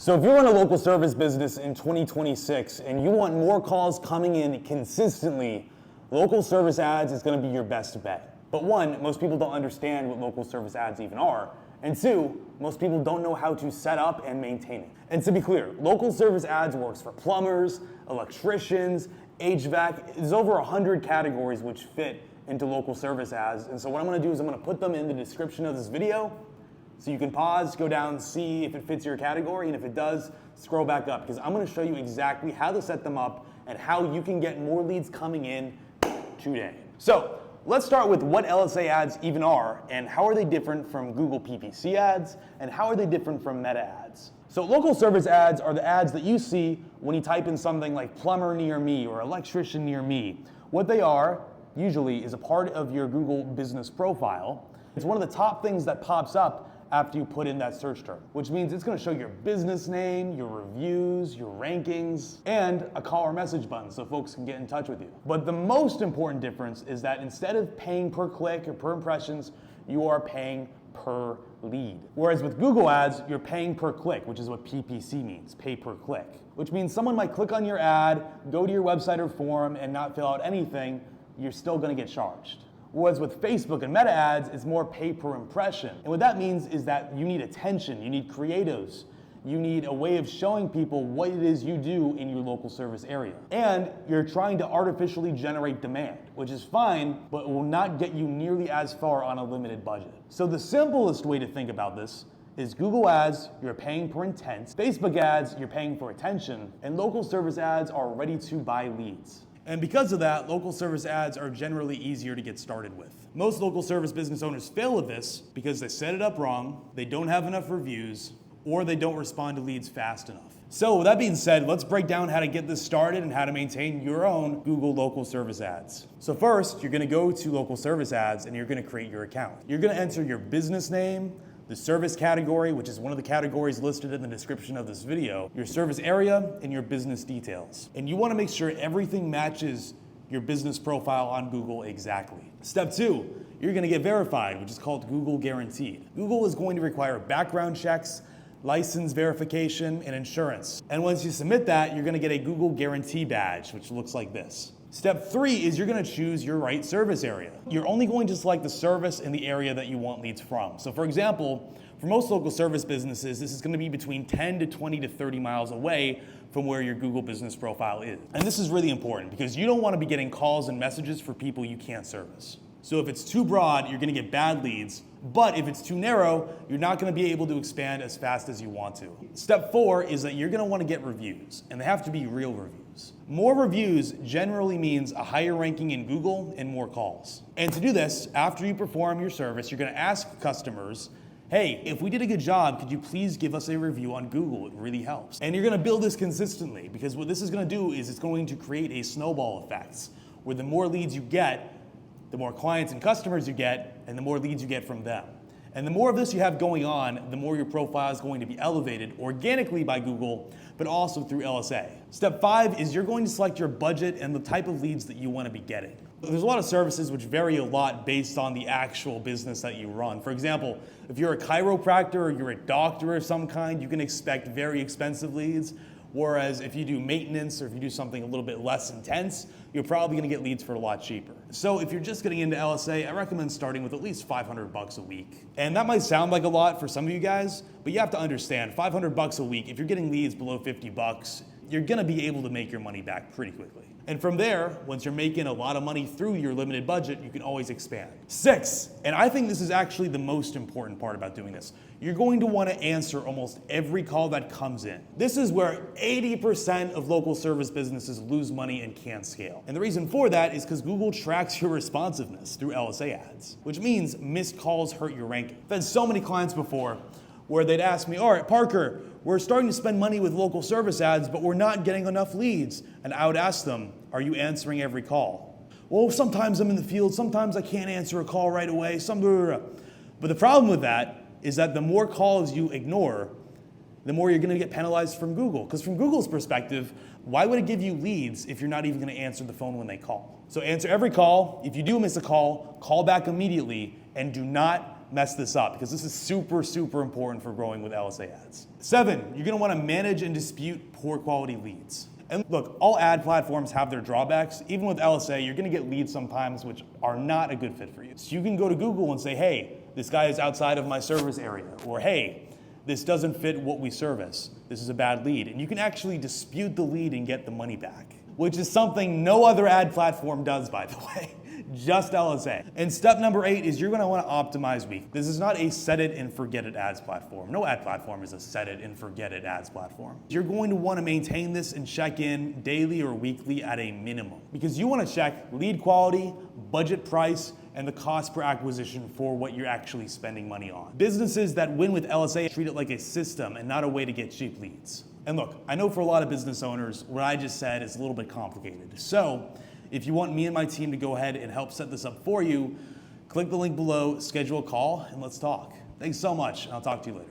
So if you run a local service business in 2026 and you want more calls coming in consistently, local service ads is going to be your best bet. But one, most people don't understand what local service ads even are. And two, most people don't know how to set up and maintain it. And to be clear, local service ads works for plumbers, electricians, HVAC. There's over 100 categories which fit into local service ads. And so what I'm going to do is I'm going to put them in the description of this video. So you can pause, go down, see if it fits your category, and if it does, scroll back up, because I'm going to show you exactly how to set them up and how you can get more leads coming in today. So let's start with what LSA ads even are, and how are they different from Google PPC ads, and how are they different from Meta ads. So local service ads are the ads that you see when you type in something like plumber near me or electrician near me. What they are, usually, is a part of your Google business profile. It's one of the top things that pops up after you put in that search term, which means it's going to show your business name, your reviews, your rankings, and a call or message button so folks can get in touch with you. But the most important difference is that instead of paying per click or per impressions, you are paying per lead. Whereas with Google ads, you're paying per click, which is what PPC means, pay per click, which means someone might click on your ad, go to your website or forum, and not fill out anything. You're still going to get charged. Whereas with Facebook and Meta ads, it's more pay per impression. And what that means is that you need attention, you need creatives, you need a way of showing people what it is you do in your local service area. And you're trying to artificially generate demand, which is fine, but will not get you nearly as far on a limited budget. So the simplest way to think about this is Google ads, you're paying per intent, Facebook ads, you're paying for attention, and local service ads are ready to buy leads. And because of that, local service ads are generally easier to get started with. Most local service business owners fail at this because they set it up wrong, they don't have enough reviews, or they don't respond to leads fast enough. So with that being said, let's break down how to get this started and how to maintain your own Google local service ads. So first, you're gonna go to local service ads and you're gonna create your account. You're gonna enter your business name, the service category, which is one of the categories listed in the description of this video, your service area, and your business details. And you want to make sure everything matches your business profile on Google exactly. Step two, you're going to get verified, which is called Google Guaranteed. Google is going to require background checks, license verification, and insurance. And once you submit that, you're going to get a Google Guarantee badge, which looks like this. Step three is you're going to choose your right service area. You're only going to select the service in the area that you want leads from. So for example, for most local service businesses, this is going to be between 10 to 20 to 30 miles away from where your Google business profile is. And this is really important because you don't want to be getting calls and messages for people you can't service. So if it's too broad, you're going to get bad leads. But if it's too narrow, you're not going to be able to expand as fast as you want to. Step four is that you're going to want to get reviews, and they have to be real reviews. More reviews generally means a higher ranking in Google and more calls. And to do this, after you perform your service, you're going to ask customers, hey, if we did a good job, could you please give us a review on Google? It really helps. And you're going to build this consistently because what this is going to do is it's going to create a snowball effect where the more leads you get, the more clients and customers you get, and the more leads you get from them. And the more of this you have going on, the more your profile is going to be elevated organically by Google, but also through LSA. Step five is you're going to select your budget and the type of leads that you want to be getting. There's a lot of services which vary a lot based on the actual business that you run. For example, if you're a chiropractor or you're a doctor of some kind, you can expect very expensive leads. Whereas if you do maintenance or if you do something a little bit less intense, you're probably going to get leads for a lot cheaper. So if you're just getting into LSA, I recommend starting with at least $500 a week. And that might sound like a lot for some of you guys, but you have to understand, $500 a week, if you're getting leads below $50, you're going to be able to make your money back pretty quickly. And from there, once you're making a lot of money through your limited budget, you can always expand. Six, and I think this is actually the most important part about doing this, you're going to want to answer almost every call that comes in. This is where 80% of local service businesses lose money and can't scale. And the reason for that is because Google tracks your responsiveness through LSA ads, which means missed calls hurt your ranking. I've had so many clients before where they'd ask me, all right, Parker, we're starting to spend money with local service ads, but we're not getting enough leads. And I would ask them, are you answering every call? Well, sometimes I'm in the field, sometimes I can't answer a call right away, But the problem with that is that the more calls you ignore, the more you're going to get penalized from Google. Because from Google's perspective, why would it give you leads if you're not even going to answer the phone when they call? So answer every call. If you do miss a call, call back immediately and do not mess this up because this is super, super important for growing with LSA ads. 7, you're gonna wanna manage and dispute poor quality leads. And look, all ad platforms have their drawbacks. Even with LSA, you're gonna get leads sometimes which are not a good fit for you. So you can go to Google and say, hey, this guy is outside of my service area, or hey, this doesn't fit what we service. This is a bad lead. And you can actually dispute the lead and get the money back, which is something no other ad platform does, by the way. Just LSA. And step number 8 is you're gonna wanna optimize weekly. This is not a set it and forget it ads platform. No ad platform is a set it and forget it ads platform. You're going to wanna maintain this and check in daily or weekly at a minimum, because you wanna check lead quality, budget price, and the cost per acquisition for what you're actually spending money on. Businesses that win with LSA treat it like a system and not a way to get cheap leads. And look, I know for a lot of business owners, what I just said is a little bit complicated. So, if you want me and my team to go ahead and help set this up for you, click the link below, schedule a call, and let's talk. Thanks so much, and I'll talk to you later.